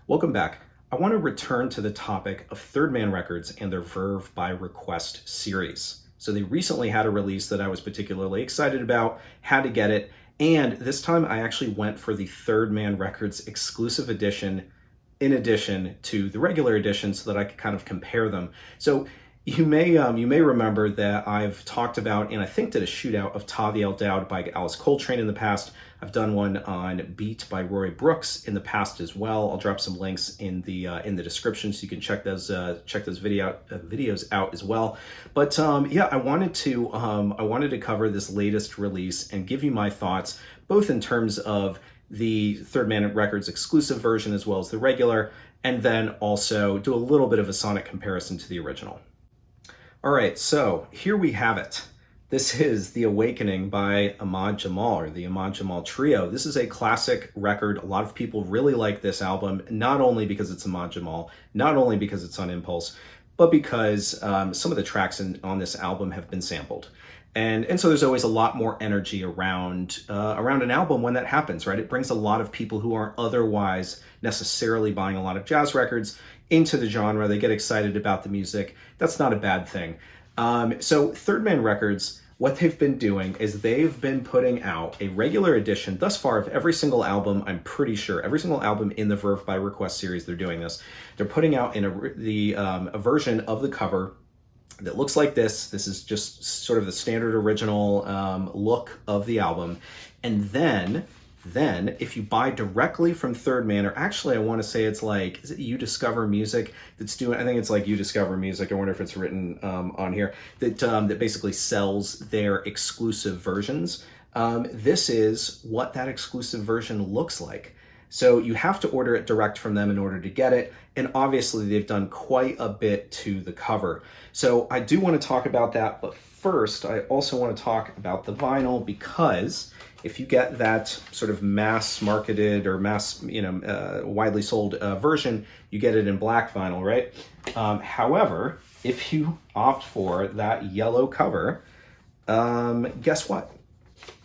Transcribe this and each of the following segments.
Welcome back. I want to return to the topic of Third Man Records and their Verve By Request series. So they recently had a release that I was particularly excited about, had to get it, and this time I actually went for the Third Man Records exclusive edition in addition to the regular edition so that I could kind of compare them. So you may remember that I've talked about, and I think did a shootout of Tavi El Dowd by Alice Coltrane in the past. I've done one on Beat by Roy Brooks in the past as well. I'll drop some links in the description so you can check those videos out as well. But yeah, I wanted to cover this latest release and give you my thoughts, both in terms of the Third Man Records exclusive version as well as the regular, and then also do a little bit of a sonic comparison to the original. All right, so here we have it. This is The Awakening by Ahmad Jamal, or the Ahmad Jamal Trio. This is a classic record. A lot of people really like this album, not only because it's Ahmad Jamal, not only because it's on Impulse, but because some of the tracks on this album have been sampled. And so there's always a lot more energy around an album when that happens, right? It brings a lot of people who aren't otherwise necessarily buying a lot of jazz records into the genre. They get excited about the music. That's not a bad thing. So Third Man Records, what they've been doing is they've been putting out a regular edition thus far of every single album. I'm pretty sure every single album in the Verve by Request series, they're doing this. They're putting out in a version of the cover that looks like this. This is just sort of the standard original look of the album. And then if you buy directly from Third Man, or actually I want to say it's like, is it You Discover Music that's doing, I think it's like You Discover Music, I wonder if it's written on here, that basically sells their exclusive versions. This is what that exclusive version looks like. So you have to order it direct from them in order to get it. And obviously they've done quite a bit to the cover. So I do want to talk about that. But first, I also want to talk about the vinyl, because if you get that sort of mass marketed or widely sold version, you get it in black vinyl, right? However, if you opt for that yellow cover, guess what?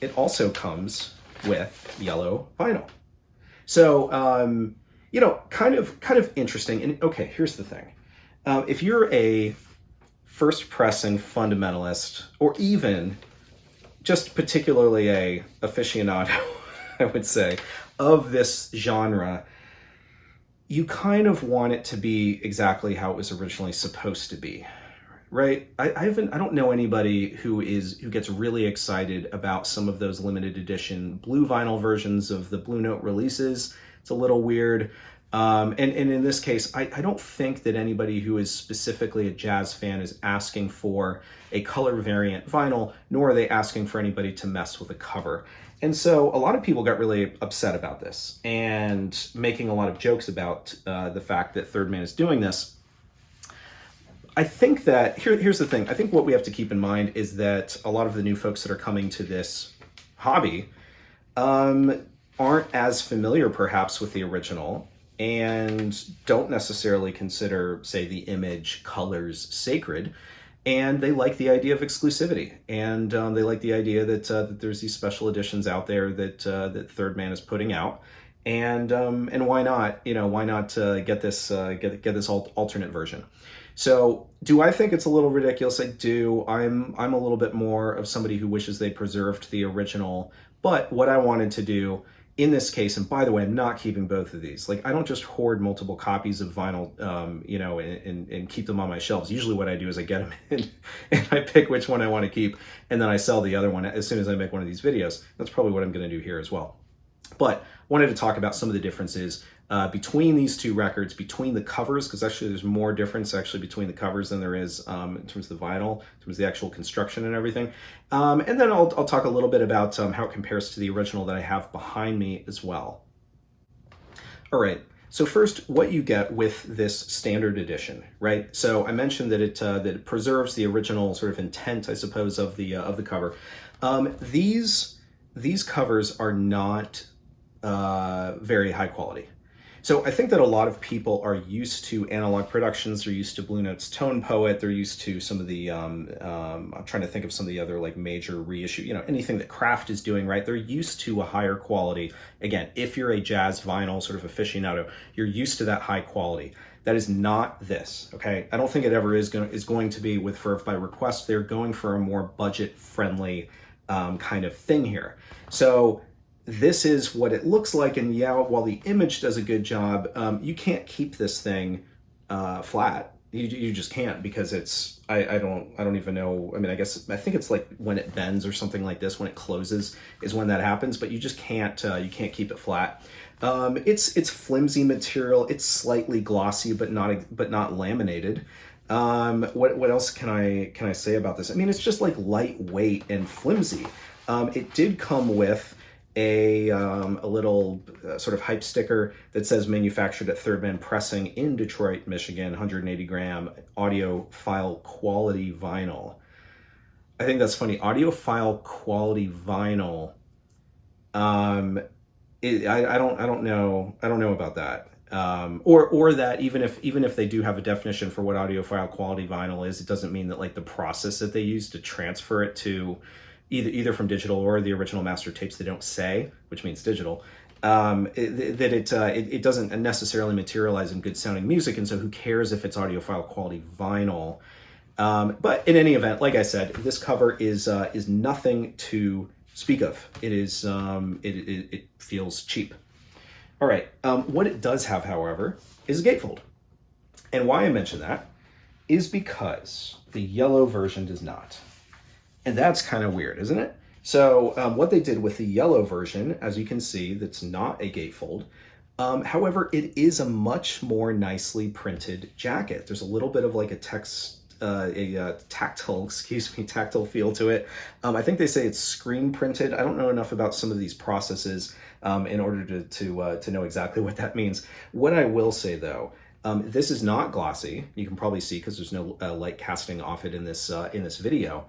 It also comes with yellow vinyl. So, kind of interesting. And okay, here's the thing. If you're a first pressing fundamentalist, or even just particularly a aficionado, I would say, of this genre, you kind of want it to be exactly how it was originally supposed to be, right? I don't know anybody who gets really excited about some of those limited edition blue vinyl versions of the Blue Note releases. It's a little weird. And in this case, I don't think that anybody who is specifically a jazz fan is asking for a color variant vinyl, nor are they asking for anybody to mess with a cover. And so a lot of people got really upset about this and making a lot of jokes about the fact that Third Man is doing this. I think that, here's the thing. I think what we have to keep in mind is that a lot of the new folks that are coming to this hobby aren't as familiar perhaps with the original, and don't necessarily consider, say, the image colors sacred, and they like the idea of exclusivity, and they like the idea that there's these special editions out there that Third Man is putting out, and why not get this alternate version. So do I think it's a little ridiculous? I do. I'm a little bit more of somebody who wishes they preserved the original, but what I wanted to do in this case, and by the way, I'm not keeping both of these. Like, I don't just hoard multiple copies of vinyl, and keep them on my shelves. Usually what I do is I get them in and I pick which one I want to keep, and then I sell the other one as soon as I make one of these videos. That's probably what I'm going to do here as well. But wanted to talk about some of the differences between these two records, between the covers, because actually there's more difference actually between the covers than there is in terms of the vinyl, in terms of the actual construction and everything. And then I'll talk a little bit about how it compares to the original that I have behind me as well. All right. So first, what you get with this standard edition, right? So I mentioned that it preserves the original sort of intent, I suppose, of the cover. These covers are not very high quality. So I think that a lot of people are used to analog productions. They're used to Blue Note's Tone Poet. They're used to some of the, I'm trying to think of some of the other like major reissue, you know, anything that Kraft is doing, right? They're used to a higher quality. Again, if you're a jazz vinyl sort of aficionado, you're used to that high quality. That is not this, okay? I don't think it ever is going to be with Verve by Request. They're going for a more budget-friendly kind of thing here. So this is what it looks like, and yeah, while the image does a good job, you can't keep this thing flat. You just can't, because it's I don't even know. I mean, I think it's like when it bends or something like this, when it closes is when that happens. But you just can't you can't keep it flat. It's flimsy material. It's slightly glossy, but not laminated. What else can I say about this? I mean, it's just like lightweight and flimsy. It did come with a little sort of hype sticker that says manufactured at Third Man Pressing in Detroit, Michigan, 180 gram audiophile quality vinyl. I think that's funny. Audiophile quality vinyl. I don't know about that. Or that even if they do have a definition for what audiophile quality vinyl is, it doesn't mean that like the process that they use to transfer it to either from digital or the original master tapes, they don't say, which means digital, it doesn't necessarily materialize in good sounding music. And so who cares if it's audiophile quality vinyl? But in any event, like I said, this cover is nothing to speak of. It is it feels cheap. All right. What it does have, however, is a gatefold. And why I mention that is because the yellow version does not. And that's kind of weird, isn't it? So what they did with the yellow version, as you can see, that's not a gatefold. However, it is a much more nicely printed jacket. There's a little bit of like a tactile feel to it. I think they say it's screen printed. I don't know enough about some of these processes in order to know exactly what that means. What I will say though, this is not glossy. You can probably see because there's no light casting off it in this video.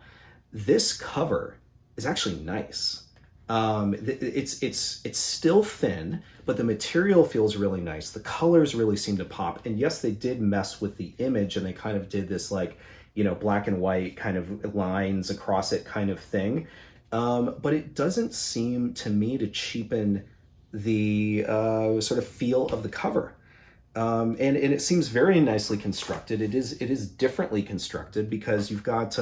This cover is actually nice. It's still thin, but the material feels really nice. The colors really seem to pop. And yes, they did mess with the image, and they kind of did this like, you know, black and white kind of lines across it kind of thing. But it doesn't seem to me to cheapen the sort of feel of the cover. And it seems very nicely constructed. It is differently constructed because you've got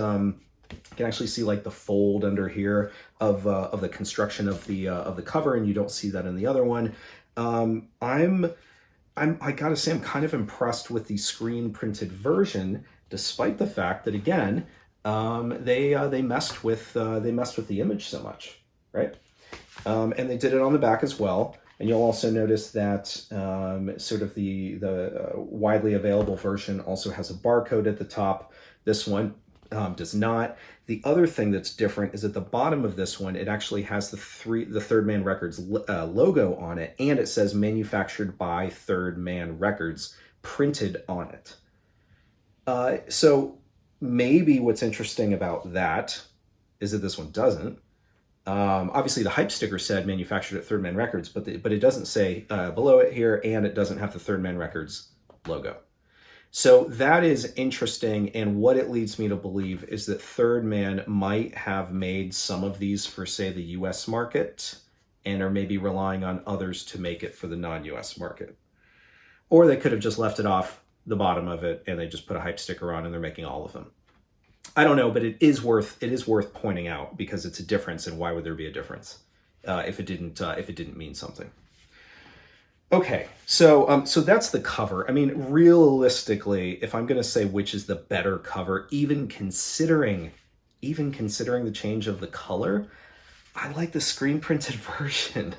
you can actually see like the fold under here of the construction of the cover, and you don't see that in the other one. I gotta say, I'm kind of impressed with the screen printed version, despite the fact that again they messed with the image so much, right? And they did it on the back as well. And you'll also notice that sort of the widely available version also has a barcode at the top. This one does not. The other thing that's different is at the bottom of this one, it actually has the Third Man Records logo on it, and it says manufactured by Third Man Records printed on it. So maybe what's interesting about that is that this one doesn't. Obviously the hype sticker said manufactured at Third Man Records, but it doesn't say below it here, and it doesn't have the Third Man Records logo. So that is interesting, and what it leads me to believe is that Third Man might have made some of these for, say, the US market, and are maybe relying on others to make it for the non-US market. Or they could have just left it off the bottom of it, and they just put a hype sticker on, and they're making all of them. I don't know, but it is worth pointing out, because it's a difference, and why would there be a difference if it didn't mean something? Okay, so that's the cover. I mean, realistically, if I'm going to say which is the better cover, even considering the change of the color, I like the screen printed version.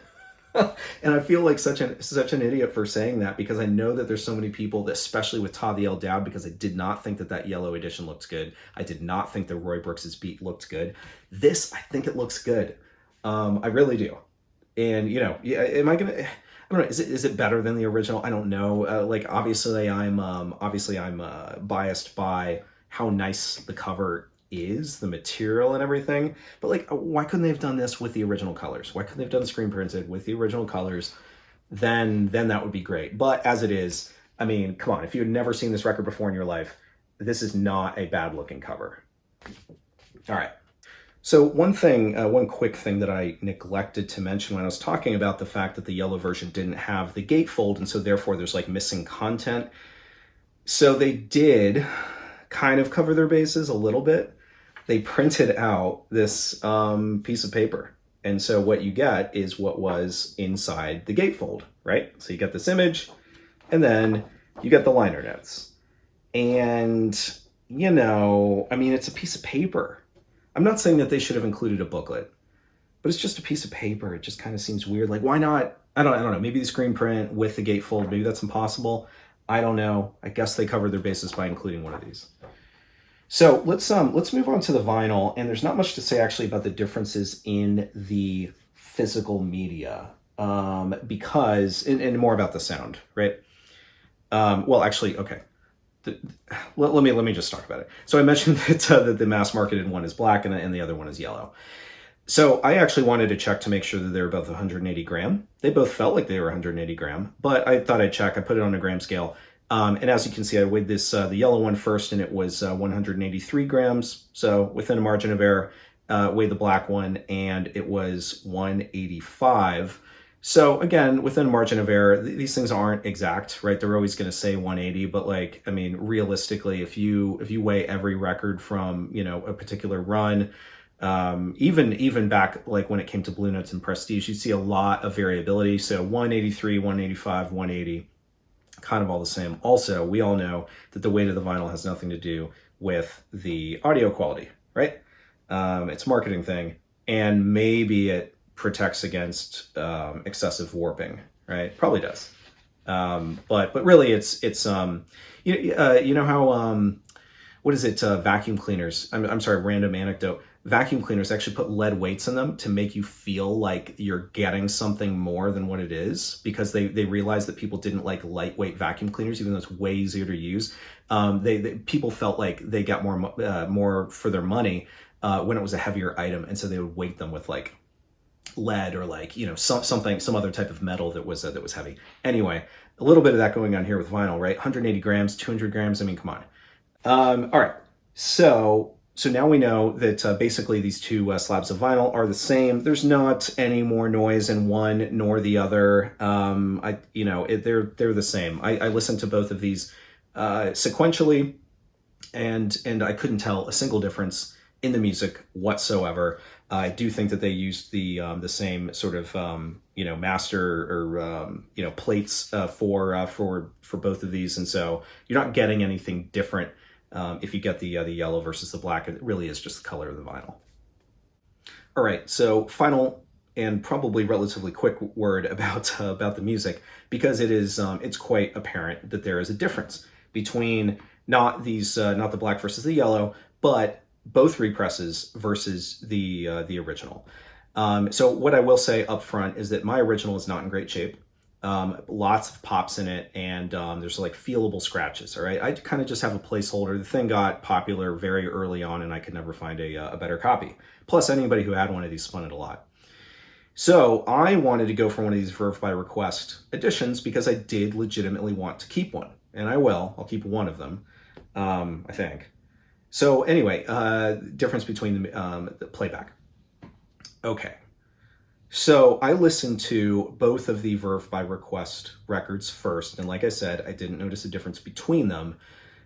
And I feel like such an idiot for saying that, because I know that there's so many people, especially with Tavi El Dowd, because I did not think that yellow edition looked good. I did not think that Roy Brooks's beat looked good. This, I think it looks good. I really do. And, you know, am I going to... I don't know. Is it better than the original? I don't know. Like obviously I'm biased by how nice the cover is, the material and everything. But like, why couldn't they have done this with the original colors? Why couldn't they have done screen printed with the original colors? then that would be great. But as it is, I mean, come on, if you had never seen this record before in your life, this is not a bad looking cover. All right. So one quick thing that I neglected to mention when I was talking about the fact that the yellow version didn't have the gatefold, and so therefore there's like missing content. So they did kind of cover their bases a little bit. They printed out this piece of paper. And so what you get is what was inside the gatefold, right? So you get this image, and then you get the liner notes. And, you know, I mean, it's a piece of paper. I'm not saying that they should have included a booklet, but it's just a piece of paper. It just kind of seems weird. Like, why not? I don't know. Maybe the screen print with the gatefold, maybe that's impossible. I don't know. I guess they covered their bases by including one of these. So let's move on to the vinyl, and there's not much to say actually about the differences in the physical media, because and more about the sound, right? Well, actually, okay. Let me just talk about it. So I mentioned that the mass marketed one is black and the other one is yellow. So I actually wanted to check to make sure that they were both 180 gram. They both felt like they were 180 gram, but I thought I'd check. I put it on a gram scale. And as you can see, I weighed this the yellow one first, and it was 183 grams. So within a margin of error, weighed the black one, and it was 185. So again, within a margin of error, these things aren't exact, right? They're always going to say 180, but like, I mean, realistically, if you weigh every record from, you know, a particular run, even back like when it came to Blue Notes and Prestige, you see a lot of variability. So 183, 185, 180, kind of all the same. Also, we all know that the weight of the vinyl has nothing to do with the audio quality, right? It's a marketing thing, and maybe it protects against excessive warping, right? Probably does. But really it's you know how what is it, vacuum cleaners, I'm sorry, random anecdote, vacuum cleaners actually put lead weights in them to make you feel like you're getting something more than what it is, because they realized that people didn't like lightweight vacuum cleaners, even though it's way easier to use. People felt like they got more for their money when it was a heavier item, and so they would weight them with like lead or like, you know, some other type of metal that was heavy. Anyway, a little bit of that going on here with vinyl, right? 180 grams, 200 grams. I mean, come on. All right. So now we know that basically these two slabs of vinyl are the same. There's not any more noise in one nor the other. They're the same. I listened to both of these sequentially, and I couldn't tell a single difference in the music whatsoever. I do think that they used the same sort of master or plates for both of these, and so you're not getting anything different if you get the yellow versus the black. It really is just the color of the vinyl. All right, so final and probably relatively quick word about the music, because it's quite apparent that there is a difference between not the black versus the yellow, but both represses versus the original. So what I will say up front is that my original is not in great shape. Lots of pops in it, and there's like feelable scratches. All right, I kind of just have a placeholder. The thing got popular very early on, and I could never find a better copy. Plus, anybody who had one of these spun it a lot. So I wanted to go for one of these Verve by Request editions because I did legitimately want to keep one, and I will. I'll keep one of them, I think. So anyway, difference between the playback. Okay. So I listened to both of the Verve by Request records first, and like I said, I didn't notice a difference between them.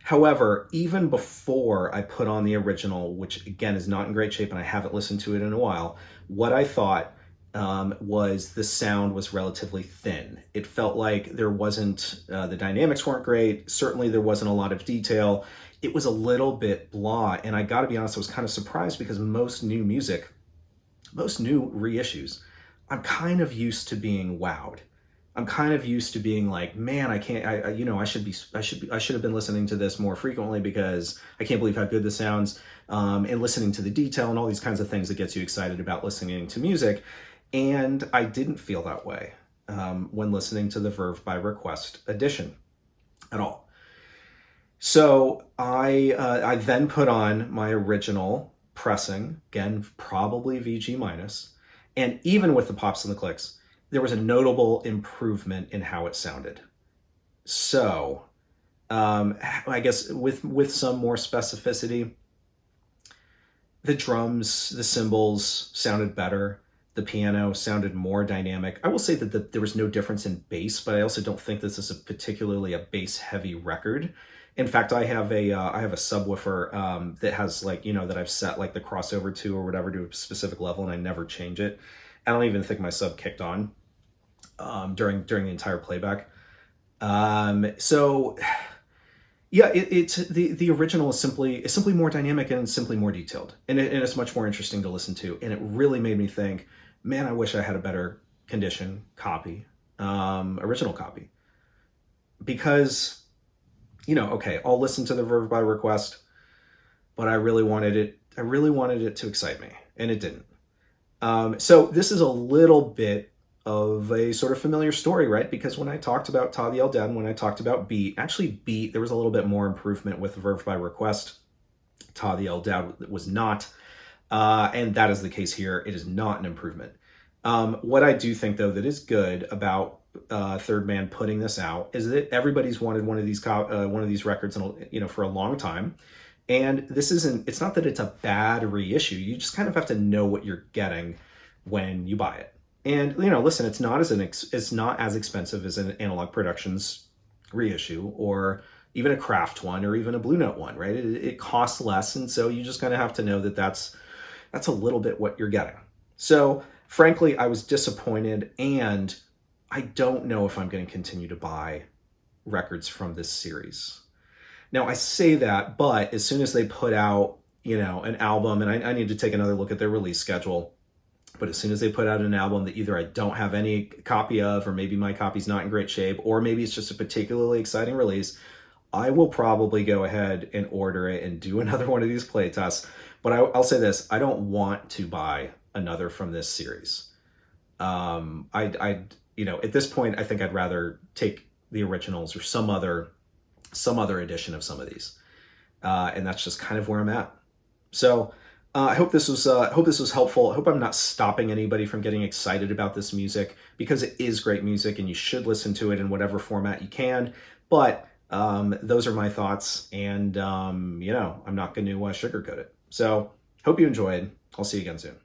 However, even before I put on the original, which again is not in great shape and I haven't listened to it in a while, what I thought was the sound was relatively thin. It felt like there wasn't, the dynamics weren't great. Certainly there wasn't a lot of detail. It was a little bit blah, and I gotta be honest, I was kind of surprised because most new music, most new reissues, I'm kind of used to being wowed. I'm kind of used to being like, man, I should have been listening to this more frequently because I can't believe how good this sounds, and listening to the detail and all these kinds of things that gets you excited about listening to music. And I didn't feel that way when listening to the Verve by Request edition at all. So I then put on my original pressing, again, probably VG minus, and even with the pops and the clicks, there was a notable improvement in how it sounded. So, I guess with some more specificity, the drums, the cymbals sounded better. The piano sounded more dynamic. I will say that there was no difference in bass, but I also don't think this is particularly a bass-heavy record. In fact, I have a subwoofer that has like, that I've set like the crossover to or whatever to a specific level, and I never change it. I don't even think my sub kicked on during the entire playback. So yeah, it's the original is simply more dynamic and simply more detailed, and it's much more interesting to listen to. And it really made me think, man, I wish I had a better condition copy, original copy, because okay, I'll listen to the Verve by Request, but I really wanted it to excite me, and it didn't. So this is a little bit of a sort of familiar story, right? Because when I talked about Ta the El Dead, when I talked about Beat, there was a little bit more improvement with Verve by Request. Ta the El Dead was not, and that is the case here. It is not an improvement. What I do think, though, that is good about Third Man putting this out is that everybody's wanted one of these records, for a long time. And it's not that it's a bad reissue. You just kind of have to know what you're getting when you buy it. And, listen, it's not as expensive as an Analog Productions reissue or even a Kraft one or even a Blue Note one, right? It costs less. And so you just kind of have to know that that's a little bit what you're getting. So frankly, I was disappointed, and I don't know if I'm going to continue to buy records from this series. Now, I say that, but as soon as they put out, an album, and I need to take another look at their release schedule, but as soon as they put out an album that either I don't have any copy of, or maybe my copy's not in great shape, or maybe it's just a particularly exciting release, I will probably go ahead and order it and do another one of these play tests. But I'll say this, I don't want to buy another from this series. At this point, I think I'd rather take the originals or some other edition of some of these. And that's just kind of where I'm at. So I hope this was helpful. I hope I'm not stopping anybody from getting excited about this music, because it is great music and you should listen to it in whatever format you can. But those are my thoughts, and I'm not going to sugarcoat it. So hope you enjoyed. I'll see you again soon.